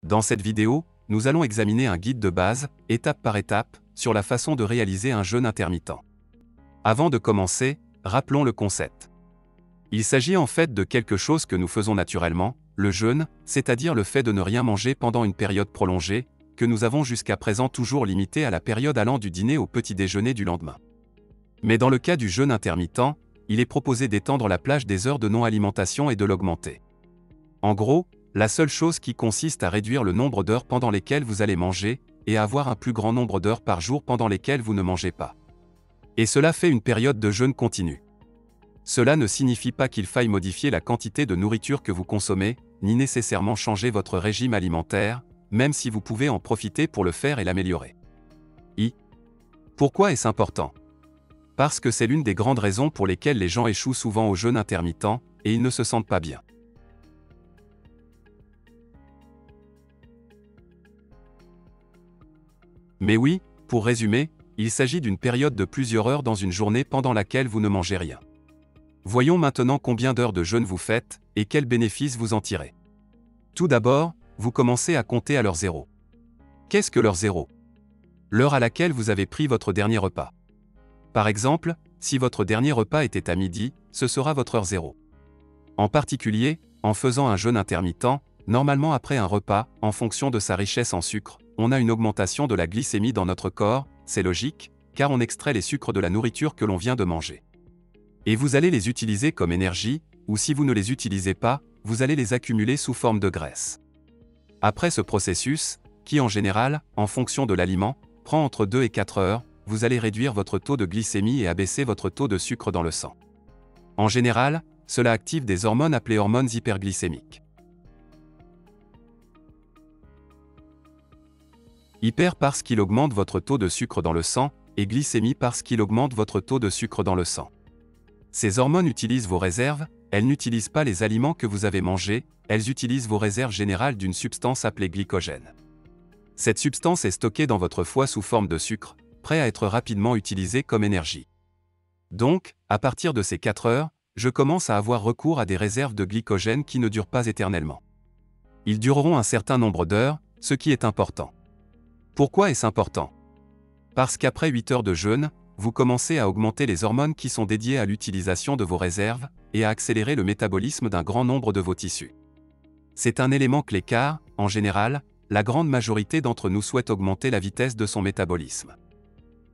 Dans cette vidéo, nous allons examiner un guide de base, étape par étape, sur la façon de réaliser un jeûne intermittent. Avant de commencer, rappelons le concept. Il s'agit en fait de quelque chose que nous faisons naturellement, le jeûne, c'est-à-dire le fait de ne rien manger pendant une période prolongée, que nous avons jusqu'à présent toujours limité à la période allant du dîner au petit déjeuner du lendemain. Mais dans le cas du jeûne intermittent, il est proposé d'étendre la plage des heures de non-alimentation et de l'augmenter. En gros, la seule chose qui consiste à réduire le nombre d'heures pendant lesquelles vous allez manger, et à avoir un plus grand nombre d'heures par jour pendant lesquelles vous ne mangez pas. Et cela fait une période de jeûne continu. Cela ne signifie pas qu'il faille modifier la quantité de nourriture que vous consommez, ni nécessairement changer votre régime alimentaire, même si vous pouvez en profiter pour le faire et l'améliorer. Pourquoi est-ce important? Parce que c'est l'une des grandes raisons pour lesquelles les gens échouent souvent au jeûne intermittent, et ils ne se sentent pas bien. Mais oui, pour résumer, il s'agit d'une période de plusieurs heures dans une journée pendant laquelle vous ne mangez rien. Voyons maintenant combien d'heures de jeûne vous faites, et quels bénéfices vous en tirez. Tout d'abord, vous commencez à compter à l'heure zéro. Qu'est-ce que l'heure zéro? L'heure à laquelle vous avez pris votre dernier repas. Par exemple, si votre dernier repas était à midi, ce sera votre heure zéro. En particulier, en faisant un jeûne intermittent, normalement après un repas, en fonction de sa richesse en sucre, on a une augmentation de la glycémie dans notre corps, c'est logique, car on extrait les sucres de la nourriture que l'on vient de manger. Et vous allez les utiliser comme énergie, ou si vous ne les utilisez pas, vous allez les accumuler sous forme de graisse. Après ce processus, qui en général, en fonction de l'aliment, prend entre 2 et 4 heures, vous allez réduire votre taux de glycémie et abaisser votre taux de sucre dans le sang. En général, cela active des hormones appelées hormones hyperglycémiques. Hyper parce qu'il augmente votre taux de sucre dans le sang, et glycémie parce qu'il augmente votre taux de sucre dans le sang. Ces hormones utilisent vos réserves, elles n'utilisent pas les aliments que vous avez mangés, elles utilisent vos réserves générales d'une substance appelée glycogène. Cette substance est stockée dans votre foie sous forme de sucre, prêt à être rapidement utilisé comme énergie. Donc, à partir de ces 4 heures, je commence à avoir recours à des réserves de glycogène qui ne durent pas éternellement. Ils dureront un certain nombre d'heures, ce qui est important. Pourquoi est-ce important? Parce qu'après 8 heures de jeûne, vous commencez à augmenter les hormones qui sont dédiées à l'utilisation de vos réserves, et à accélérer le métabolisme d'un grand nombre de vos tissus. C'est un élément clé car, en général, la grande majorité d'entre nous souhaite augmenter la vitesse de son métabolisme.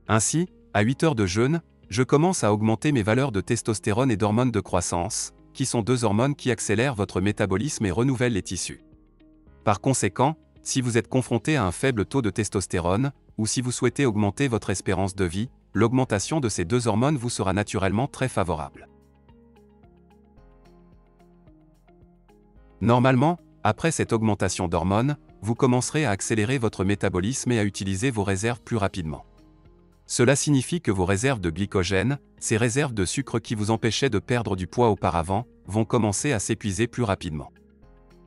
Ainsi, à 8 heures de jeûne, je commence à augmenter mes valeurs de testostérone et d'hormones de croissance, qui sont deux hormones qui accélèrent votre métabolisme et renouvellent les tissus. Par conséquent, si vous êtes confronté à un faible taux de testostérone, ou si vous souhaitez augmenter votre espérance de vie, l'augmentation de ces deux hormones vous sera naturellement très favorable. Normalement, après cette augmentation d'hormones, vous commencerez à accélérer votre métabolisme et à utiliser vos réserves plus rapidement. Cela signifie que vos réserves de glycogène, ces réserves de sucre qui vous empêchaient de perdre du poids auparavant, vont commencer à s'épuiser plus rapidement.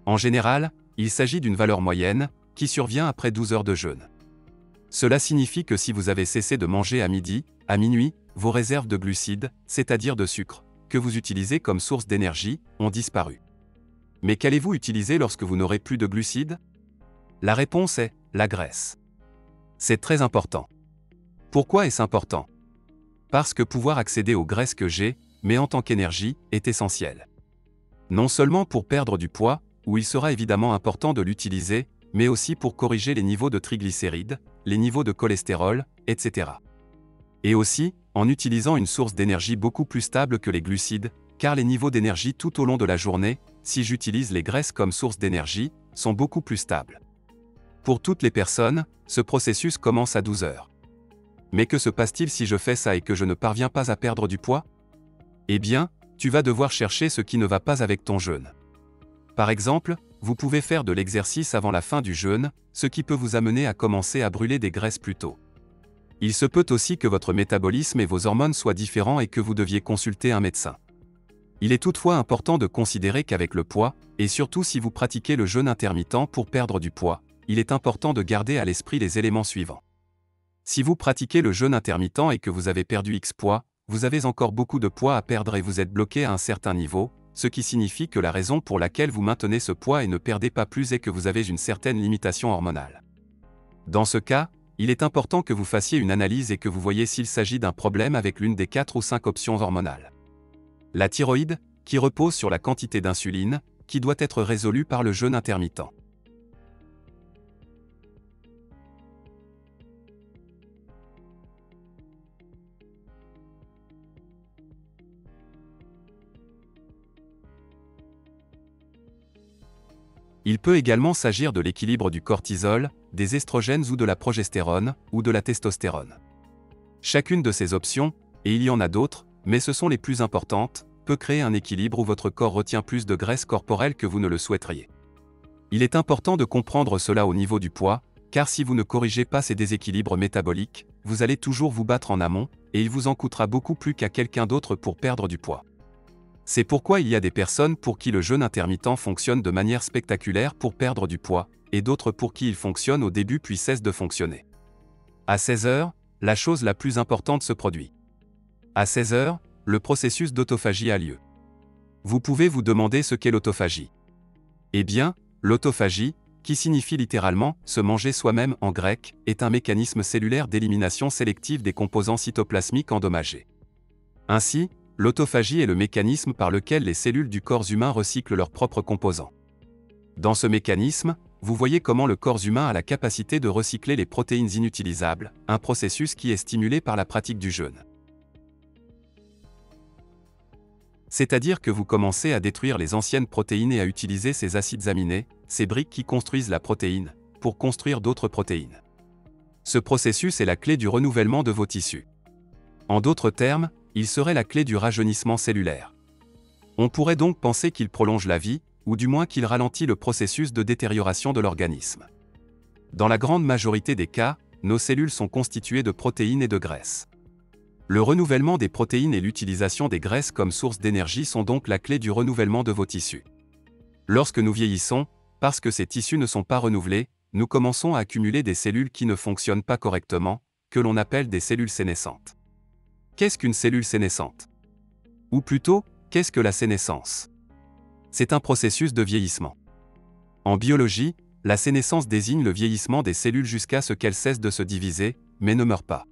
En général, il s'agit d'une valeur moyenne, qui survient après 12 heures de jeûne. Cela signifie que si vous avez cessé de manger à midi, à minuit, vos réserves de glucides, c'est-à-dire de sucre, que vous utilisez comme source d'énergie, ont disparu. Mais qu'allez-vous utiliser lorsque vous n'aurez plus de glucides? La réponse est la graisse. C'est très important. Pourquoi est-ce important? Parce que pouvoir accéder aux graisses que j'ai, mais en tant qu'énergie, est essentiel. Non seulement pour perdre du poids, où il sera évidemment important de l'utiliser, mais aussi pour corriger les niveaux de triglycérides, les niveaux de cholestérol, etc. Et aussi, en utilisant une source d'énergie beaucoup plus stable que les glucides, car les niveaux d'énergie tout au long de la journée, si j'utilise les graisses comme source d'énergie, sont beaucoup plus stables. Pour toutes les personnes, ce processus commence à 12 heures. Mais que se passe-t-il si je fais ça et que je ne parviens pas à perdre du poids? Eh bien, tu vas devoir chercher ce qui ne va pas avec ton jeûne. Par exemple, vous pouvez faire de l'exercice avant la fin du jeûne, ce qui peut vous amener à commencer à brûler des graisses plus tôt. Il se peut aussi que votre métabolisme et vos hormones soient différents et que vous deviez consulter un médecin. Il est toutefois important de considérer qu'avec le poids, et surtout si vous pratiquez le jeûne intermittent pour perdre du poids, il est important de garder à l'esprit les éléments suivants. Si vous pratiquez le jeûne intermittent et que vous avez perdu X poids, vous avez encore beaucoup de poids à perdre et vous êtes bloqué à un certain niveau, ce qui signifie que la raison pour laquelle vous maintenez ce poids et ne perdez pas plus est que vous avez une certaine limitation hormonale. Dans ce cas, il est important que vous fassiez une analyse et que vous voyez s'il s'agit d'un problème avec l'une des 4 ou 5 options hormonales. La thyroïde, qui repose sur la quantité d'insuline, qui doit être résolue par le jeûne intermittent. Il peut également s'agir de l'équilibre du cortisol, des estrogènes ou de la progestérone, ou de la testostérone. Chacune de ces options, et il y en a d'autres, mais ce sont les plus importantes, peut créer un équilibre où votre corps retient plus de graisse corporelle que vous ne le souhaiteriez. Il est important de comprendre cela au niveau du poids, car si vous ne corrigez pas ces déséquilibres métaboliques, vous allez toujours vous battre en amont, et il vous en coûtera beaucoup plus qu'à quelqu'un d'autre pour perdre du poids. C'est pourquoi il y a des personnes pour qui le jeûne intermittent fonctionne de manière spectaculaire pour perdre du poids, et d'autres pour qui il fonctionne au début puis cesse de fonctionner. À 16 heures, la chose la plus importante se produit. À 16 heures, le processus d'autophagie a lieu. Vous pouvez vous demander ce qu'est l'autophagie. Eh bien, l'autophagie, qui signifie littéralement « se manger soi-même » en grec, est un mécanisme cellulaire d'élimination sélective des composants cytoplasmiques endommagés. Ainsi, l'autophagie est le mécanisme par lequel les cellules du corps humain recyclent leurs propres composants. Dans ce mécanisme, vous voyez comment le corps humain a la capacité de recycler les protéines inutilisables, un processus qui est stimulé par la pratique du jeûne. C'est-à-dire que vous commencez à détruire les anciennes protéines et à utiliser ces acides aminés, ces briques qui construisent la protéine, pour construire d'autres protéines. Ce processus est la clé du renouvellement de vos tissus. En d'autres termes, il serait la clé du rajeunissement cellulaire. On pourrait donc penser qu'il prolonge la vie, ou du moins qu'il ralentit le processus de détérioration de l'organisme. Dans la grande majorité des cas, nos cellules sont constituées de protéines et de graisses. Le renouvellement des protéines et l'utilisation des graisses comme source d'énergie sont donc la clé du renouvellement de vos tissus. Lorsque nous vieillissons, parce que ces tissus ne sont pas renouvelés, nous commençons à accumuler des cellules qui ne fonctionnent pas correctement, que l'on appelle des cellules sénescentes. Qu'est-ce qu'une cellule sénescente? Ou plutôt, qu'est-ce que la sénescence? C'est un processus de vieillissement. En biologie, la sénescence désigne le vieillissement des cellules jusqu'à ce qu'elles cessent de se diviser, mais ne meurent pas.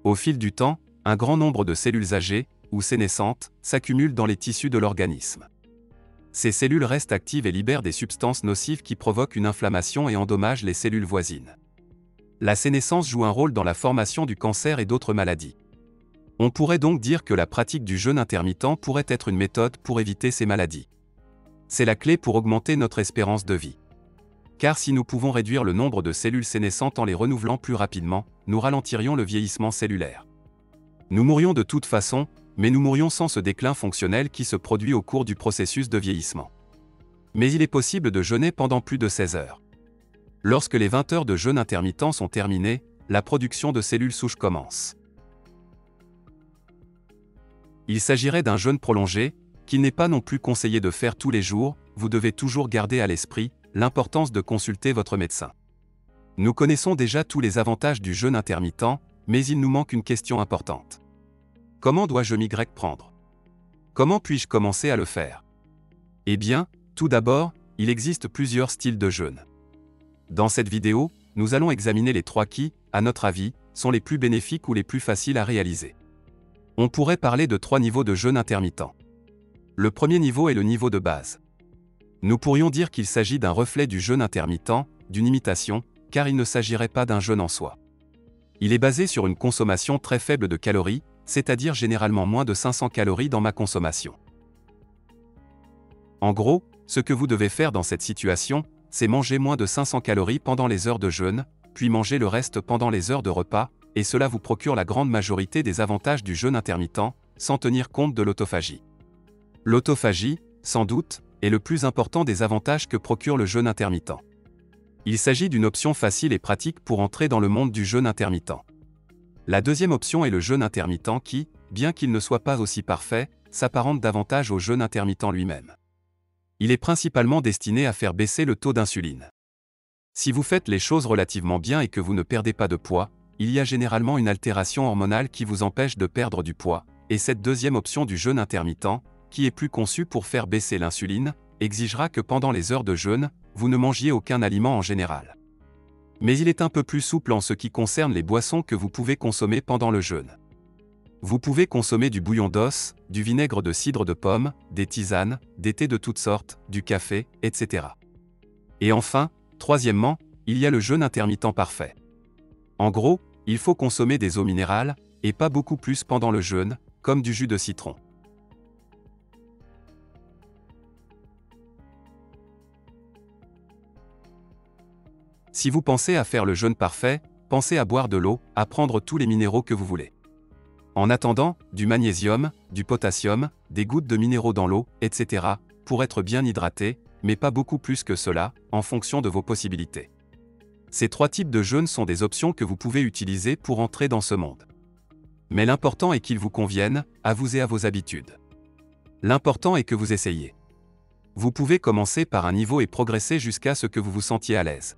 Au fil du temps, un grand nombre de cellules âgées, ou sénescentes, s'accumulent dans les tissus de l'organisme. Ces cellules restent actives et libèrent des substances nocives qui provoquent une inflammation et endommagent les cellules voisines. La sénescence joue un rôle dans la formation du cancer et d'autres maladies. On pourrait donc dire que la pratique du jeûne intermittent pourrait être une méthode pour éviter ces maladies. C'est la clé pour augmenter notre espérance de vie. Car si nous pouvons réduire le nombre de cellules sénescentes en les renouvelant plus rapidement, nous ralentirions le vieillissement cellulaire. Nous mourrions de toute façon, mais nous mourrions sans ce déclin fonctionnel qui se produit au cours du processus de vieillissement. Mais il est possible de jeûner pendant plus de 16 heures. Lorsque les 20 heures de jeûne intermittent sont terminées, la production de cellules souches commence. Il s'agirait d'un jeûne prolongé, qu'il n'est pas non plus conseillé de faire tous les jours, vous devez toujours garder à l'esprit l'importance de consulter votre médecin. Nous connaissons déjà tous les avantages du jeûne intermittent, mais il nous manque une question importante. Comment dois-je m'y prendre? Comment puis-je commencer à le faire? Eh bien, tout d'abord, il existe plusieurs styles de jeûne. Dans cette vidéo, nous allons examiner les 3 qui, à notre avis, sont les plus bénéfiques ou les plus faciles à réaliser. On pourrait parler de 3 niveaux de jeûne intermittent. Le premier niveau est le niveau de base. Nous pourrions dire qu'il s'agit d'un reflet du jeûne intermittent, d'une imitation, car il ne s'agirait pas d'un jeûne en soi. Il est basé sur une consommation très faible de calories, c'est-à-dire généralement moins de 500 calories dans ma consommation. En gros, ce que vous devez faire dans cette situation, c'est manger moins de 500 calories pendant les heures de jeûne, puis manger le reste pendant les heures de repas, et cela vous procure la grande majorité des avantages du jeûne intermittent, sans tenir compte de l'autophagie. L'autophagie, sans doute, est le plus important des avantages que procure le jeûne intermittent. Il s'agit d'une option facile et pratique pour entrer dans le monde du jeûne intermittent. La deuxième option est le jeûne intermittent qui, bien qu'il ne soit pas aussi parfait, s'apparente davantage au jeûne intermittent lui-même. Il est principalement destiné à faire baisser le taux d'insuline. Si vous faites les choses relativement bien et que vous ne perdez pas de poids, il y a généralement une altération hormonale qui vous empêche de perdre du poids, et cette deuxième option du jeûne intermittent, qui est plus conçu pour faire baisser l'insuline, exigera que pendant les heures de jeûne, vous ne mangiez aucun aliment en général. Mais il est un peu plus souple en ce qui concerne les boissons que vous pouvez consommer pendant le jeûne. Vous pouvez consommer du bouillon d'os, du vinaigre de cidre de pomme, des tisanes, des thés de toutes sortes, du café, etc. Et enfin, troisièmement, il y a le jeûne intermittent parfait. En gros, il faut consommer des eaux minérales, et pas beaucoup plus pendant le jeûne, comme du jus de citron. Si vous pensez à faire le jeûne parfait, pensez à boire de l'eau, à prendre tous les minéraux que vous voulez. En attendant, du magnésium, du potassium, des gouttes de minéraux dans l'eau, etc., pour être bien hydraté, mais pas beaucoup plus que cela, en fonction de vos possibilités. Ces 3 types de jeûne sont des options que vous pouvez utiliser pour entrer dans ce monde. Mais l'important est qu'ils vous conviennent, à vous et à vos habitudes. L'important est que vous essayiez. Vous pouvez commencer par un niveau et progresser jusqu'à ce que vous vous sentiez à l'aise.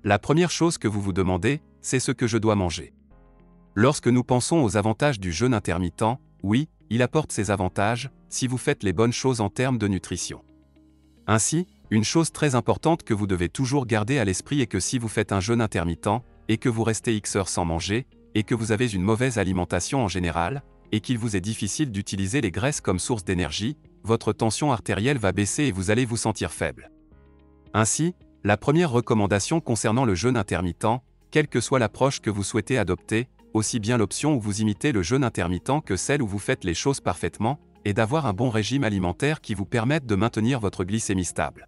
La première chose que vous vous demandez, c'est ce que je dois manger. Lorsque nous pensons aux avantages du jeûne intermittent, oui, il apporte ses avantages, si vous faites les bonnes choses en termes de nutrition. Ainsi, une chose très importante que vous devez toujours garder à l'esprit est que si vous faites un jeûne intermittent, et que vous restez X heures sans manger, et que vous avez une mauvaise alimentation en général, et qu'il vous est difficile d'utiliser les graisses comme source d'énergie, votre tension artérielle va baisser et vous allez vous sentir faible. Ainsi, la première recommandation concernant le jeûne intermittent, quelle que soit l'approche que vous souhaitez adopter, aussi bien l'option où vous imitez le jeûne intermittent que celle où vous faites les choses parfaitement, est d'avoir un bon régime alimentaire qui vous permette de maintenir votre glycémie stable.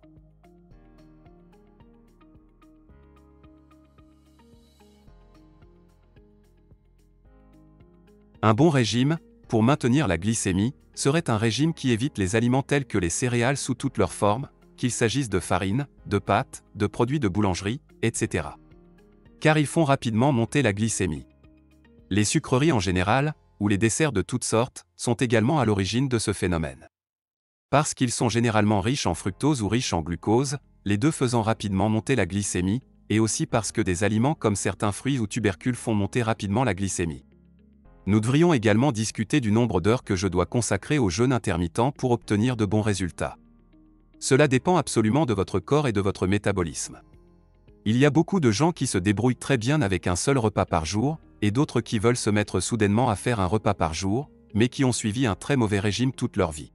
Un bon régime, pour maintenir la glycémie, serait un régime qui évite les aliments tels que les céréales sous toutes leurs formes, qu'il s'agisse de farine, de pâtes, de produits de boulangerie, etc. Car ils font rapidement monter la glycémie. Les sucreries en général, ou les desserts de toutes sortes, sont également à l'origine de ce phénomène. Parce qu'ils sont généralement riches en fructose ou riches en glucose, les deux faisant rapidement monter la glycémie, et aussi parce que des aliments comme certains fruits ou tubercules font monter rapidement la glycémie. Nous devrions également discuter du nombre d'heures que je dois consacrer au jeûne intermittent pour obtenir de bons résultats. Cela dépend absolument de votre corps et de votre métabolisme. Il y a beaucoup de gens qui se débrouillent très bien avec un seul repas par jour, et d'autres qui veulent se mettre soudainement à faire un repas par jour, mais qui ont suivi un très mauvais régime toute leur vie.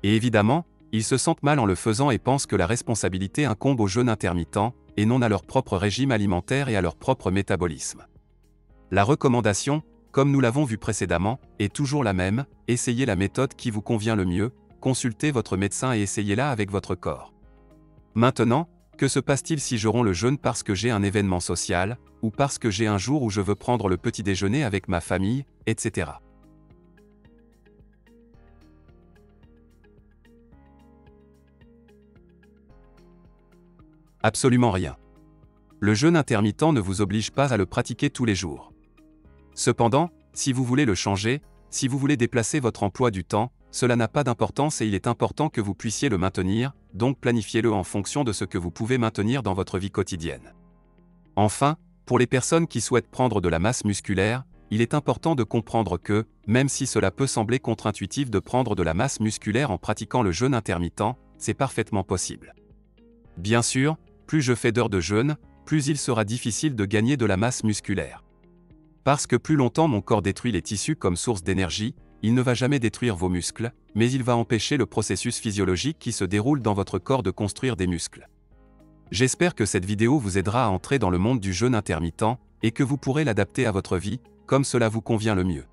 Et évidemment, ils se sentent mal en le faisant et pensent que la responsabilité incombe au jeûne intermittent, et non à leur propre régime alimentaire et à leur propre métabolisme. La recommandation, comme nous l'avons vu précédemment, est toujours la même, essayez la méthode qui vous convient le mieux, consultez votre médecin et essayez-la avec votre corps. Maintenant, que se passe-t-il si je romps le jeûne parce que j'ai un événement social, ou parce que j'ai un jour où je veux prendre le petit déjeuner avec ma famille, etc. Absolument rien. Le jeûne intermittent ne vous oblige pas à le pratiquer tous les jours. Cependant, si vous voulez le changer, si vous voulez déplacer votre emploi du temps, cela n'a pas d'importance et il est important que vous puissiez le maintenir, donc planifiez-le en fonction de ce que vous pouvez maintenir dans votre vie quotidienne. Enfin, pour les personnes qui souhaitent prendre de la masse musculaire, il est important de comprendre que, même si cela peut sembler contre-intuitif de prendre de la masse musculaire en pratiquant le jeûne intermittent, c'est parfaitement possible. Bien sûr, plus je fais d'heures de jeûne, plus il sera difficile de gagner de la masse musculaire. Parce que plus longtemps mon corps détruit les tissus comme source d'énergie, il ne va jamais détruire vos muscles, mais il va empêcher le processus physiologique qui se déroule dans votre corps de construire des muscles. J'espère que cette vidéo vous aidera à entrer dans le monde du jeûne intermittent, et que vous pourrez l'adapter à votre vie, comme cela vous convient le mieux.